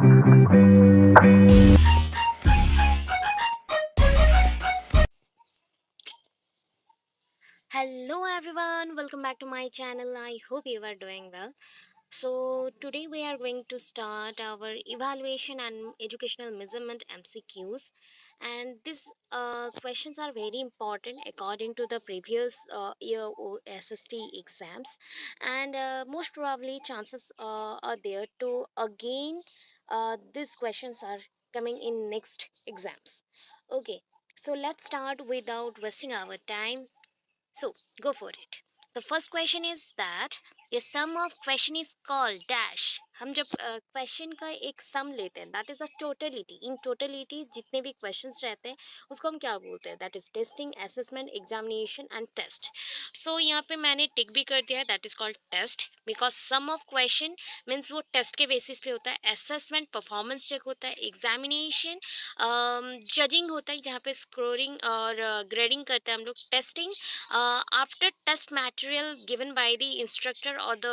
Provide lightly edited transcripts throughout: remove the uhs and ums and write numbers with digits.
Hello everyone, welcome back to my channel. I hope you are doing well. So today we are going to start our evaluation and educational measurement MCQs, and these questions are very important according to the previous year SST exams, and most probably chances are there to again these questions are coming in next exams. Okay, so let's start without wasting our time. So go for it. The first question is that a sum of question is called dash. हम जब question का एक सम लेते हैं that is the totality. In totality जितने भी questions रहते हैं उसको हम क्या बोलते हैं? That is testing, assessment, examination and test. So यहाँ पे मैंने टिक भी कर दिया है, that is called test, because some of question means वो टेस्ट के बेसिस पे होता है. असेसमेंट परफॉर्मेंस चेक होता है. एग्जामिनेशन जजिंग होता है जहाँ पे स्कोरिंग और ग्रेडिंग करते हैं हम लोग. Testing after test material given by the instructor और द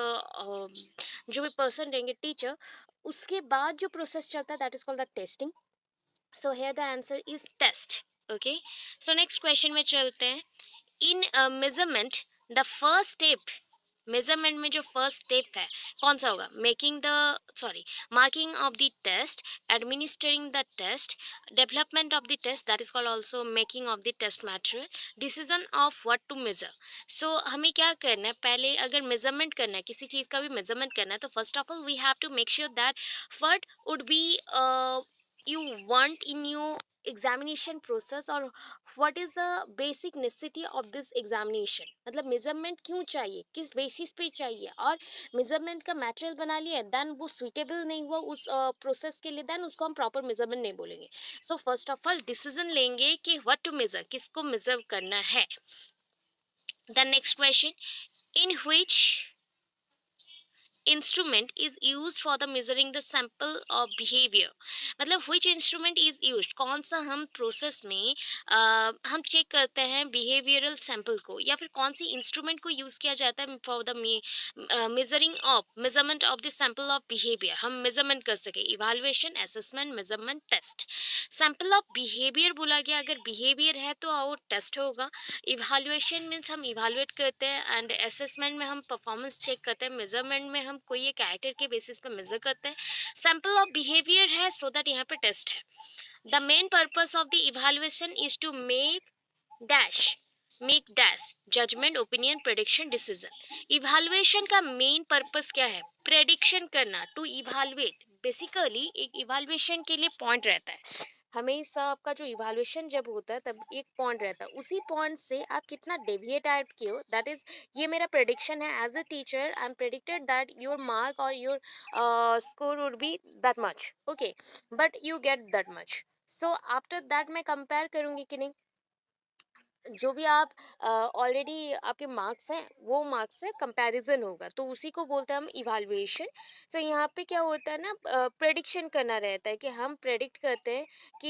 जो भी पर्सन रहेंगे टीचर, उसके बाद जो प्रोसेस चलता है that is called the testing. So here the answer is test. Okay, so next question में चलते हैं. In measurement the first step, measurement में जो फर्स्ट स्टेप है कौन सा होगा? Making the sorry marking of the test, administering the test, development of the test, that is called also making of the test material, decision of what to measure. So हमें क्या करना है? पहले अगर मेजरमेंट करना है, किसी चीज़ का भी मेजरमेंट करना है, तो first of all we have to make sure that what would be you want in your examination process, or what is the basic necessity of this examination. मतलब मेजरमेंट क्यों चाहिए, किस बेसिस पे चाहिए, और मेजरमेंट का मटेरियल बना लिया देन वो सुइटेबल नहीं हुआ उस प्रोसेस के लिए, देन उसको हम प्रॉपर मेजरमेंट नहीं बोलेंगे. So first of all decision लेंगे कि व्हाट टू मेजर, किसको मेजर करना है. The next question, in which instrument is used for the measuring the sample of behavior. मतलब which instrument is used, कौन सा हम प्रोसेस में हम चेक करते हैं बिहेवियरल सैंपल को, या फिर कौन सी इंस्ट्रूमेंट को यूज किया जाता है for the measuring of measurement of the sample of behaviour. हम मेजरमेंट कर सके, evaluation, assessment, measurement, test. Sample of behaviour बोला गया, अगर बिहेवियर है तो वो टेस्ट होगा. इवैल्यूएशन मीन्स हम इवैल्यूएट करते हैं, एंड असेसमेंट में हम परफॉर्मेंस चेक करते हैं. मेजरमेंट में हम कोई एक कैरेक्टर के बेसिस पे मेजर करते हैं. सैंपल ऑफ बिहेवियर है सो दैट यहाँ पे टेस्ट है. The main purpose of the evaluation is to make dash judgement, opinion, prediction, decision. Evaluation का मेन पर्पस क्या है? प्रेडिक्शन करना, टू इवैल्यूएट. बेसिकली एक इवैल्यूएशन के लिए पॉइंट रहता है. हमेशा आपका जो इवैल्यूएशन जब होता है तब एक पॉइंट रहता है, उसी पॉइंट से आप कितना डेविएट आउट किए हो, दैट इज ये मेरा प्रेडिक्शन है. As a teacher I am predicted that your mark और your score would be that much. Okay, but you get that much. So after that मैं कंपेयर करूंगी कि नहीं, जो भी आप ऑलरेडी आपके मार्क्स हैं वो मार्क्स से कंपैरिजन होगा, तो उसी को बोलते हैं हम इवैल्यूएशन. तो यहाँ पे क्या होता है ना, प्रेडिक्शन करना रहता है कि हम प्रेडिक्ट करते हैं कि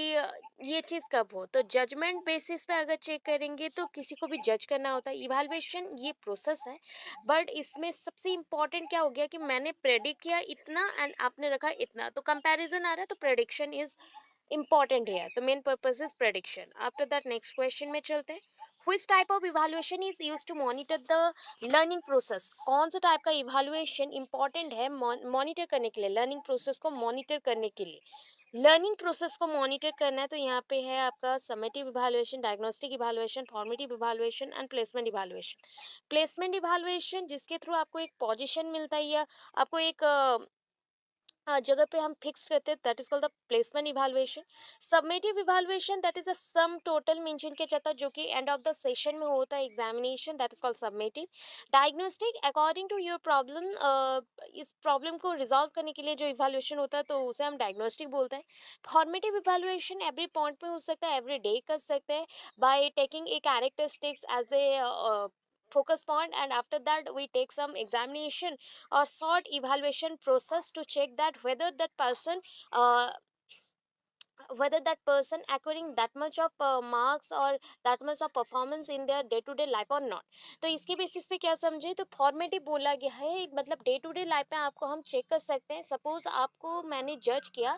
ये चीज़ कब हो. तो जजमेंट बेसिस पे अगर चेक करेंगे तो किसी को भी जज करना होता है. इवैल्यूएशन ये प्रोसेस है, बट इसमें सबसे इम्पॉर्टेंट क्या हो गया कि मैंने प्रेडिक्ट किया इतना एंड आपने रखा इतना, तो कंपैरिजन आ रहा है, तो prediction is important here. The main purpose is prediction. After that next question में चलते हैं. Which type of evaluation is used to monitor the learning process? कौन सा टाइप का evaluation important है मॉनिटर करने के लिए, लर्निंग प्रोसेस को मॉनिटर करने के लिए. लर्निंग प्रोसेस को मॉनिटर करना है तो यहाँ पे है आपका summative evaluation, diagnostic evaluation, formative evaluation and placement evaluation. Placement evaluation जिसके थ्रू आपको एक पोजीशन मिलता है या आपको एक जगह पे हम फिक्स करते हैं, that is called the placement evaluation. Summative evaluation that is a sum total mention किया जाता है जो कि एंड ऑफ द सेशन में होता है examination, that is called summative. Diagnostic according to your problem, इस प्रॉब्लम को रिजॉल्व करने के लिए जो इवैल्यूएशन होता है तो उसे हम डायग्नोस्टिक बोलते हैं. फॉर्मेटिव इवैल्यूएशन एवरी पॉइंट पे हो सकता है, एवरी डे कर सकते हैं by taking a characteristics as a focus point, and after that we take some examination or short evaluation process to check that whether that person uh, whether that person acquiring that much of marks or that much of performance in their day to day life or not. तो इसके basis पे क्या समझे, तो formative बोला गया है, मतलब डे टू डे लाइफ में आपको हम चेक कर सकते हैं। सपोज आपको मैंने जज किया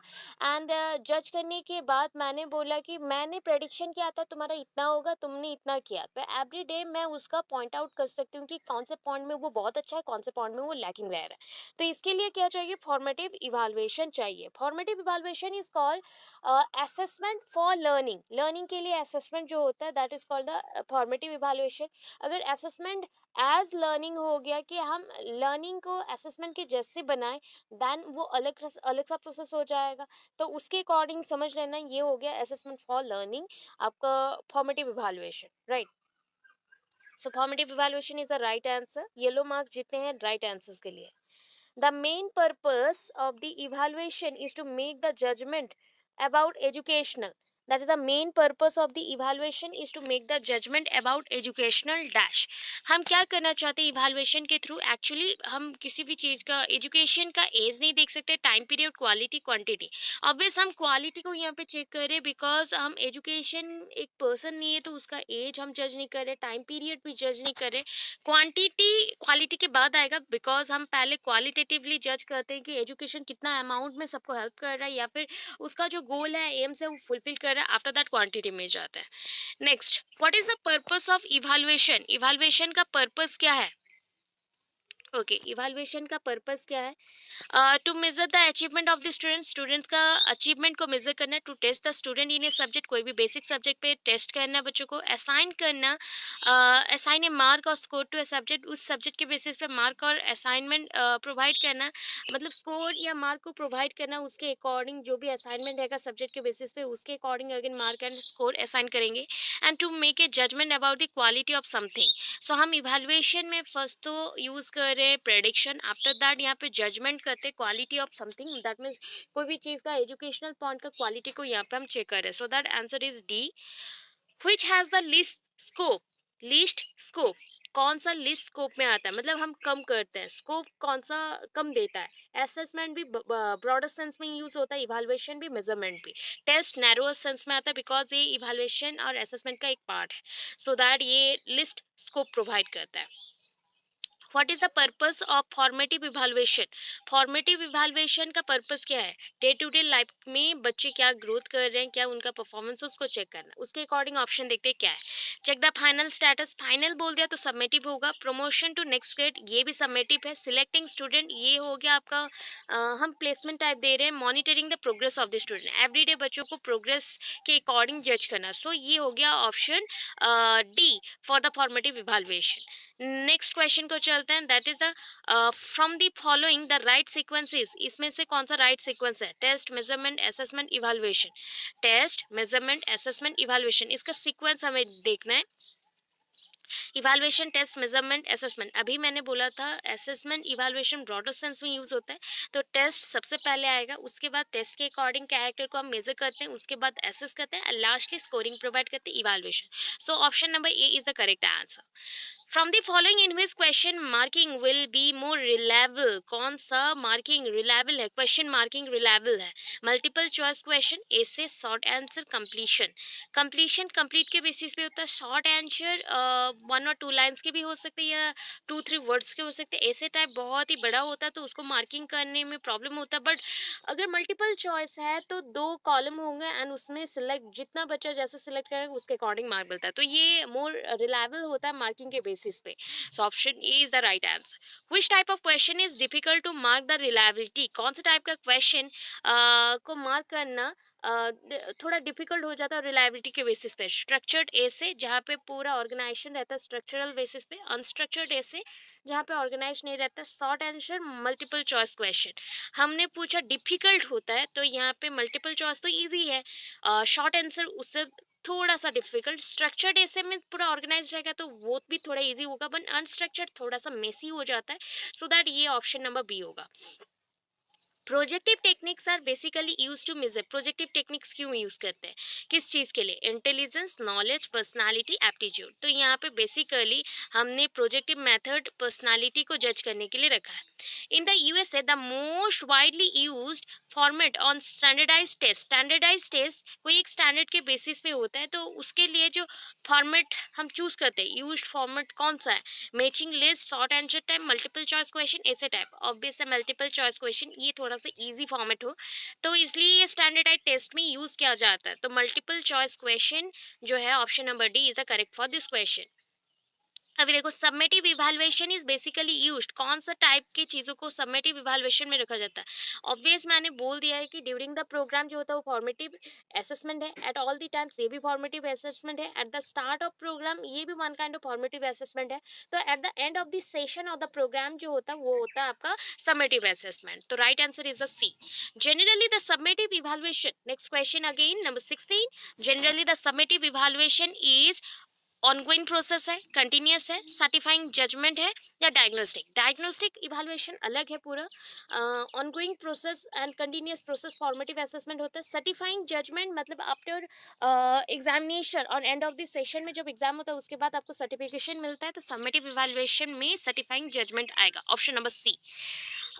एंड जज करने के बाद मैंने बोला कि मैंने प्रेडिक्शन किया था तुम्हारा इतना होगा, तुमने इतना किया, तो एवरी डे मैं उसका पॉइंट आउट कर सकती हूँ कि कौन से पॉइंट में वो बहुत अच्छा है, कौन से पॉइंट में वो लैकिंग रह रहा है। तो इसके लिए क्या चाहिए, फॉर्मेटिव इवाल्युएशन चाहिए। Formative evaluation is called assessment for learning. Learning के लिए असेसमेंट जो होता है that is called the formative evaluation. अगर असेसमेंट एज लर्निंग हो गया कि हम लर्निंग को असेसमेंट के जैसे बनाएं, देन वो अलग अलग सा प्रोसेस हो जाएगा। तो उसके अकॉर्डिंग समझ लेना, ये हो गया असेसमेंट फॉर लर्निंग आपका formative evaluation, right. So formative evaluation is the right answer. Yellow mark जितने हैं राइट आंसर्स के लिए। The main purpose of the evaluation is to make the judgment about educational. That is the main purpose of the evaluation is to make the judgment about educational dash. हम क्या करना चाहते हैं evaluation के through? Actually हम किसी भी चीज़ का एजुकेशन का एज नहीं देख सकते, time period, quality, quantity. Obvious हम क्वालिटी को यहाँ पे चेक करें, बिकॉज हम एजुकेशन एक पर्सन नहीं है तो उसका एज हम जज नहीं कर रहे, टाइम पीरियड भी जज नहीं कर रहे। क्वांटिटी क्वालिटी के बाद आएगा, बिकॉज हम पहले क्वालिटेटिवली जज करते हैं कि एजुकेशन कितना अमाउंट में सबको हेल्प कर रहा है या फिर उसका जो गोल है, एम्स है, वो फुलफिल कर रहा है। आफ्टर दैट क्वांटिटी में जाता है। Next, what is the purpose of evaluation? Evaluation का पर्पस क्या है? ओके, इवैल्यूएशन का पर्पस क्या है? To measure the achievement of the student. Students का अचीवमेंट को मेजर करना। To test the student in a subject, कोई भी बेसिक सब्जेक्ट पे टेस्ट करना बच्चों को। असाइन करना, असाइन ए मार्क और स्कोर टू ए सब्जेक्ट, उस सब्जेक्ट के बेसिस पे मार्क और असाइनमेंट प्रोवाइड करना, मतलब स्कोर या मार्क को प्रोवाइड करना, उसके अकॉर्डिंग जो भी असाइनमेंट रहेगा सब्जेक्ट के बेसिस पे उसके according again mark and score assign करेंगे। And to make a judgement about the quality of something. So हम इवैल्यूएशन में फर्स्ट तो यूज कर रहे हैं प्रेडिक्शन, आफ्टर दैट यहाँ पे जजमेंट करते हैं quality of something. That means कोई भी चीज का एजुकेशनल पॉइंट का क्वालिटी को यहाँ पे हम चेक कर रहे हैं। So that answer is D. Which has the least scope? Least scope कौन सा लीस्ट स्कोप में आता है, मतलब हम कम करते हैं, स्कोप कौन सा कम देता है। असेसमेंट भी ब्रॉडर सेंस में यूज होता है, इवैल्यूएशन भी, मेजरमेंट भी। टेस्ट नैरोअर सेंस में आता है, बिकॉज ये इवैल्यूएशन और असेसमेंट का एक पार्ट है। सो दैट ये लिस्ट स्कोप प्रोवाइड करता है। What is the purpose of formative evaluation? Formative evaluation का पर्पस क्या है? डे टू डे लाइफ में बच्चे क्या ग्रोथ कर रहे हैं, क्या उनका परफॉर्मेंस, उसको चेक करना। उसके अकॉर्डिंग ऑप्शन देखते हैं क्या है। Check the final status, final बोल दिया तो सबमिटिव होगा। प्रमोशन टू नेक्स्ट ग्रेड, ये भी सबमिटिव है। सिलेक्टिंग स्टूडेंट, ये हो गया आपका हम प्लेसमेंट टाइप दे रहे हैं। Monitoring the progress of the student, everyday बच्चों को प्रोग्रेस के अकॉर्डिंग जज करना। सो ये हो गया option D for the formative evaluation. Next question को चलते हैं, that is the from the following the right sequences, इसमें से कौन सा राइट सीक्वेंस है? Test, measurement, assessment, evaluation. Test, measurement, assessment, evaluation, इसका सीक्वेंस हमें देखना है। Evaluation, test, measurement, assessment. अभी मैंने बोला था असेसमेंट इवैल्यूएशन ब्रॉडर सेंस में यूज होता है, तो टेस्ट सबसे पहले आएगा, उसके बाद टेस्ट के अकॉर्डिंग कैरेक्टर को हम मेजर करते हैं, उसके बाद असेस करते हैं, एंड लास्टली स्कोरिंग प्रोवाइड करते हैं, evaluation. So option number A is the correct answer. From the following in which question marking will be more reliable? कौन सा मार्किंग रिलायबल है, क्वेश्चन मार्किंग रिलायबल है? मल्टीपल चॉइस क्वेश्चन, ऐसे, short answer, completion. Completion complete के basis पे होता है। Short answer 1 और 2 लाइन्स के भी हो सकते हैं या 2-3 वर्ड्स के हो सकते हैं। ऐसे टाइप बहुत ही बड़ा होता है तो उसको मार्किंग करने में प्रॉब्लम होता है। बट अगर मल्टीपल चॉइस है तो 2 कॉलम होंगे एंड उसमें सिलेक्ट जितना बच्चा जैसे सिलेक्ट करेगा उसके अकॉर्डिंग मार्क मिलता है, तो ये मोर रिलायबल होता है मार्किंग के बेसिस पे। So option A is the right answer. Which type of question is difficult to mark the reliability? कौन से टाइप का क्वेश्चन को मार्क करना थोड़ा डिफिकल्ट हो जाता है रिलायबिलिटी के बेसिस पे? स्ट्रक्चर्ड ऐसे, जहाँ पे पूरा ऑर्गेनाइजेशन रहता है स्ट्रक्चरल बेसिस पे। अनस्ट्रक्चर्ड ऐसे, जहाँ पे ऑर्गेनाइज नहीं रहता। Short answer, multiple choice question. हमने पूछा डिफिकल्ट होता है तो यहाँ पे मल्टीपल चॉइस तो इजी है, शॉर्ट आंसर उससे थोड़ा सा डिफिकल्ट। स्ट्रक्चर्ड ऐसे में पूरा ऑर्गेनाइज रहेगा तो वो भी थोड़ा इजी होगा, बट अनस्ट्रक्चर्ड थोड़ा सा मेसी हो जाता है। सो दैट ये ऑप्शन नंबर बी होगा। Projective techniques are basically use to measure. Projective techniques क्यों यूज करते हैं, किस चीज के लिए? Intelligence, knowledge, personality, aptitude. तो यहाँ पे बेसिकली हमने प्रोजेक्टिव मेथड पर्सनालिटी को जज करने के लिए रखा है। In the USA the most widely used format on standardize test. Standardize test कोई एक स्टैंडर्ड के बेसिस पे होता है, तो उसके लिए जो फॉर्मेट हम चूज करते हैं, यूज्ड फॉर्मेट कौन सा है? Matching list, short answer type, multiple choice question, ऐसे टाइप। ऑब्वियस है मल्टीपल चॉइस क्वेश्चन, ये थोड़ा सा इजी फॉर्मेट हो तो इसलिए ये स्टैंडर्डाइज टेस्ट में यूज किया जाता है। तो मल्टीपल चॉइस क्वेश्चन जो है option number D is the correct for this question. अभी देखो, summative evaluation is basically used. कौन सा टाइप की चीजों को सबमेटिव इवैल्यूएशन में रखा जाता है? ऑब्वियस मैंने बोल दिया है कि ड्यूरिंग द प्रोग्राम जो होता है वो फॉर्मेटिव असेसमेंट है, एट ऑल द टाइम्स ये भी फॉर्मेटिव असेसमेंट है, at the start of programme ये भी one kind of formative assessment है, तो at the end of the session of the programme जो होता है वो होता है आपका सबमेटिव असेसमेंट। तो right answer is the C. Generally the summative evaluation, next question again number 16। Generally the summative evaluation is ongoing process है, continuous है, सर्टिफाइंग जजमेंट है, या डायग्नोस्टिक। डायग्नोस्टिक इवैल्यूएशन अलग है पूरा, ongoing process and continuous process formative assessment होता है। Certifying judgement मतलब आफ्टर एग्जामिनेशन और एंड ऑफ द सेशन में जब एग्जाम होता है उसके बाद आपको सर्टिफिकेशन मिलता है, तो समेटिव इवैल्यूएशन में सर्टिफाइंग जजमेंट आएगा, ऑप्शन नंबर सी।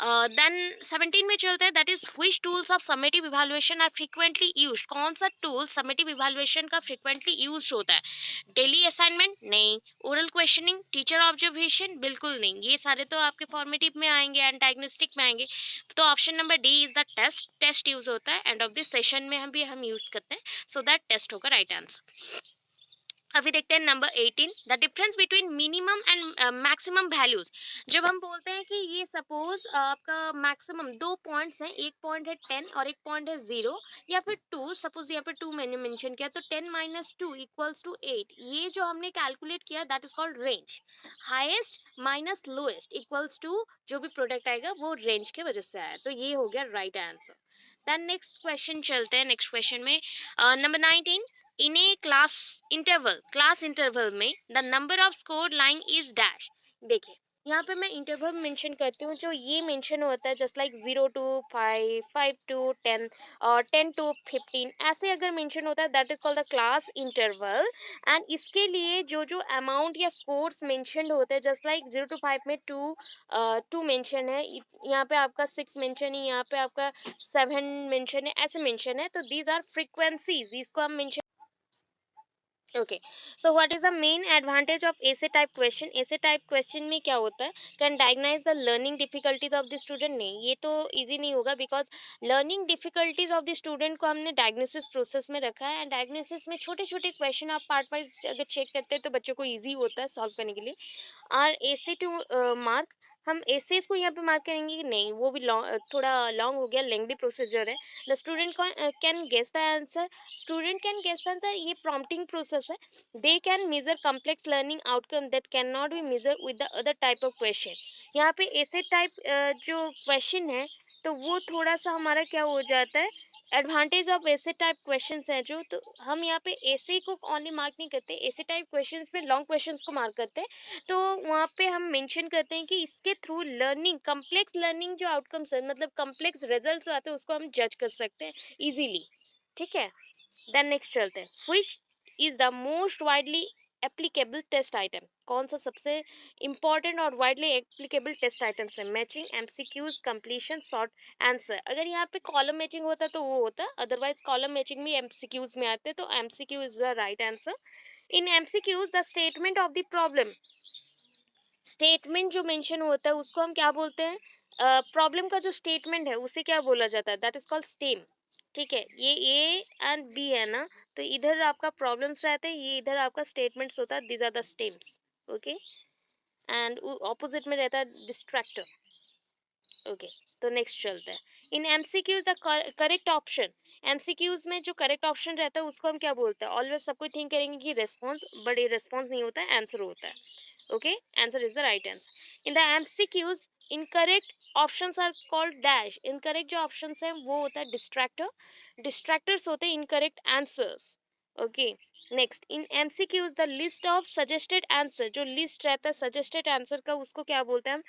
देन 17 में चलते हैं, that is which tools of summative evaluation are frequently used. कौन सा टूल समेटिव इवैल्यूएशन का फ्रीक्वेंटली यूज्ड होता है? डेली असाइनमेंट नहीं, ओरल क्वेश्चनिंग, टीचर ऑब्जर्वेशन बिल्कुल नहीं, ये सारे तो आपके फॉर्मेटिव में आएंगे एंड डायग्नोस्टिक में आएंगे। तो option number D is the test. Test use होता है एंड ऑफ दिस सेशन में हम यूज करते हैं, सो दैट टेस्ट होगा राइट आंसर। अभी देखते हैं number 18, the difference between minimum and maximum values. जब हम बोलते हैं कि ये सपोज आपका मैक्सिमम दो पॉइंट्स हैं, एक पॉइंट है 10 और एक पॉइंट है 0 या फिर 2, सपोज यहाँ पे 2 मैंने मेंशन किया, तो 10 माइनस 2 इक्वल्स टू 8, ये जो हमने कैलकुलेट किया that is called range. Highest minus lowest equals to जो भी प्रोडक्ट आएगा वो रेंज के वजह से आया, तो ये हो गया right answer. Then next question चलते हैं, नेक्स्ट क्वेश्चन में number 19, in a class interval में the number of score line is dash. देखिए यहाँ पे मैं इंटरवल मेंशन करती हूँ, जो ये मेंशन होता है जस्ट लाइक 0 to 5, 5 to 10 और 10 to 15, ऐसे अगर मेंशन होता है that is called the class interval. And इसके लिए जो जो अमाउंट या स्कोर्स मेंशन होते हैं, जस्ट लाइक 0 to 5 में 2 मेंशन है, यहाँ पे आपका 6 मेंशन है, यहाँ पे आपका 7 मेंशन है, ऐसे मेंशन है, तो दीज आर फ्रीक्वेंसीज, इसको हम mention. Okay, so what is the main advantage of ऐसे टाइप क्वेश्चन? ऐसे टाइप क्वेश्चन में क्या होता है, can diagnose the learning difficulties of the student. नहीं, ये तो इजी नहीं होगा, because learning difficulties of the student को हमने डायग्नोसिस प्रोसेस में रखा है, एंड डायग्नोसिस में छोटे छोटे क्वेश्चन आप पार्ट वाइज अगर चेक करते हैं तो बच्चों को ईजी होता है सॉल्व करने के लिए। और ऐसे टू मार्क, हम ऐसे इसको यहाँ पे मार्क करेंगे कि नहीं, वो भी थोड़ा लॉन्ग हो गया, लेंथी प्रोसीजर है। The student can guess the answer, student can guess the answer, ये प्रॉम्प्टिंग प्रोसेस है। They can measure complex learning outcome that can not be measure with the other type of question. यहाँ पे ऐसे type जो question है तो वो थोड़ा सा हमारा क्या हो जाता है, एडवांटेज ऑफ ऐसे टाइप क्वेश्चंस हैं जो, तो हम यहाँ पे ऐसे को ओनली मार्क नहीं करते, ऐसे टाइप क्वेश्चंस में लॉन्ग क्वेश्चंस को मार्क करते हैं। तो वहाँ पे हम मेंशन करते हैं कि इसके थ्रू लर्निंग, कम्प्लेक्स लर्निंग जो आउटकम्स है, मतलब कम्प्लेक्स रिजल्ट्स आते हैं, उसको हम जज कर सकते हैं इजीली। ठीक है, देन नेक्स्ट चलते हैं, which is the most widely applicable test item. कौन सा सबसे इंपॉर्टेंट और वाइडली एप्लीकेबल टेस्ट आइटम्स है? Matching, MCQs, completion, short answer. अगर यहाँ पे कॉलम मैचिंग होता तो वो होता, अदरवाइज कॉलम मैचिंग भी एमसीक्यूज में आते, तो MCQ is the right answer. In MCQs the statement of the problem, statement जो मेंशन होता है उसको हम क्या बोलते हैं? प्रॉब्लम का जो स्टेटमेंट है उसे क्या बोला जाता है? That is called stem. ठीक है, ये ए एंड बी है ना, तो इधर आपका प्रॉब्लम्स रहते हैं, ये इधर आपका स्टेटमेंट्स होता है, these are the stems. Okay, and opposite में रहता है डिस्ट्रैक्टर। ओके, तो नेक्स्ट चलते हैं, in MCQs the correct option. MCQs में जो करेक्ट ऑप्शन रहता है उसको हम क्या बोलते हैं? ऑलवेज सबको थिंक करेंगे कि रेस्पॉन्स, बट ये रेस्पॉन्स नहीं होता है, आंसर होता है। Okay, answer is the right answer. In the MCQs incorrect options are called dash. Incorrect जो ऑप्शंस हैं वो होता है डिस्ट्रैक्टर, डिस्ट्रैक्टर्स होते हैं incorrect answers. Okay, next, in MCQs the list of suggested answer, जो लिस्ट रहता है सजेस्टेड आंसर का उसको क्या बोलते हैं हम?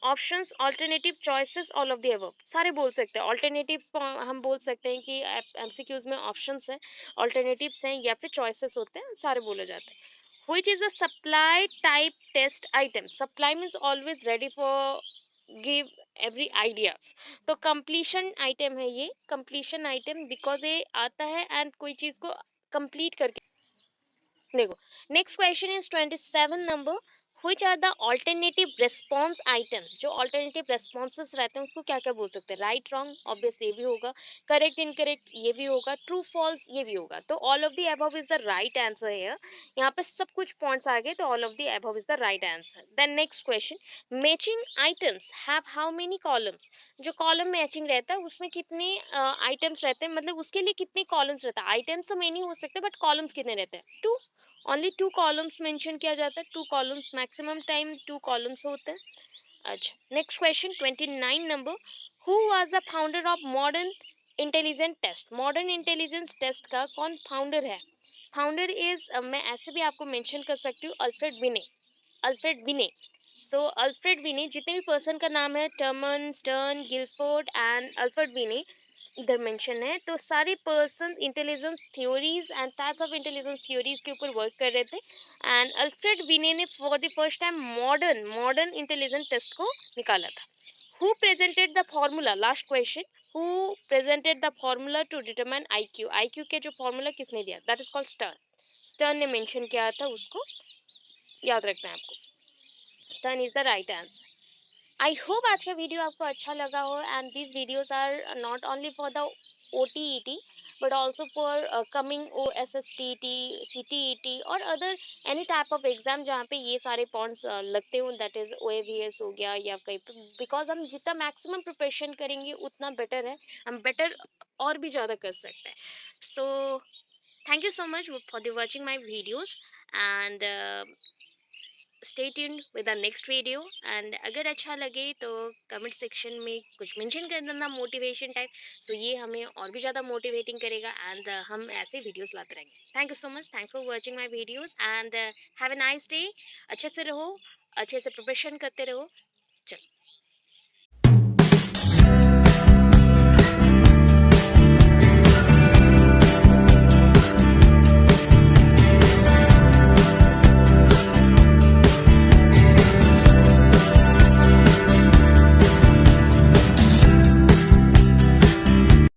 Options, alternative choices, all of the above, सारे बोल सकते हैं। ऑल्टरनेटिव्स को हम बोल सकते हैं कि एमसीक्यूज में ऑप्शंस हैं, ऑल्टरनेटिव्स हैं या फिर चॉइसेस होते हैं, सारे बोले जाते हैं। Which is a supply type test item? Supply means always ready for give every ideas. तो कंप्लीशन आइटम है ये, कंप्लीशन आइटम, बिकॉज ये आता है एंड कोई चीज को कंप्लीट करके। देखो, next question is 27 number. Which are the alternative response item? जो ऑल्टरनेटिव रेस्पॉन्सेस रहते हैं उसको क्या क्या बोल सकते हैं? राइट, रॉन्ग, ऑब्वियस ये भी होगा, करेक्ट, इनकरेक्ट ये भी होगा, ट्रू, फॉल्स ये भी होगा। तो all of the above is the right answer है। यहाँ पे सब कुछ पॉइंट्स आ गए, तो all of the above is the right answer. Then next question, matching items have how many columns? जो कॉलम मैचिंग रहता है उसमें कितने आइटम्स रहते हैं, मतलब उसके लिए कितने कॉलम्स रहता है? आइटम्स तो मेनी हो सकते हैं बट कॉलम्स कितने रहते हैं? Two, only two columns mention किया जाता है, two columns, maximum time two columns होते हैं। अच्छा, next question 29 number. Who was the founder of modern intelligence test? Modern intelligence test का कौन फाउंडर है? फाउंडर इज, मैं ऐसे भी आपको मेंशन कर सकती हूँ, अल्फ्रेड बिने, अल्फ्रेड बिने। सो अल्फ्रेड बिने, जितने भी पर्सन का नाम है, Terman, Stern, Guilford and Alfred Binet इधर मेंशन है, तो सारे person intelligence theories and types of intelligence theories के ऊपर वर्क कर रहे थे। एंड अल्फ्रेड बिने ने for the first time modern intelligence test को निकाला था। Who presented the formula? Last question, who presented the formula to determine IQ? IQ के जो फॉर्मूला किसने दिया? That is called Stern. Stern ने मेंशन किया था, उसको याद रखना है आपको। Stern is the right answer. I hope आज का वीडियो आपको अच्छा लगा हो, and these videos are not only for the OTET but also for coming OSSTT, CTET और other any type of exam जहाँ पे ये सारे पॉइंट्स लगते हो, दैट इज OAVS हो गया या कहीं पे, बिकॉज हम जितना मैक्सिमम प्रिपरेशन करेंगे उतना बेटर है, हम बेटर और भी ज़्यादा कर सकते हैं। So thank you so much for the watching my videos and stay tuned with the next video. And अगर अच्छा लगे तो कमेंट सेक्शन में कुछ मेंशन कर देना मोटिवेशन टाइप, सो ये हमें और भी ज़्यादा मोटिवेटिंग करेगा एंड हम ऐसे वीडियोस लाते रहेंगे। Thank you so much, thanks for watching my videos and have a nice day. अच्छे से रहो, अच्छे से प्रिपरेशन करते रहो।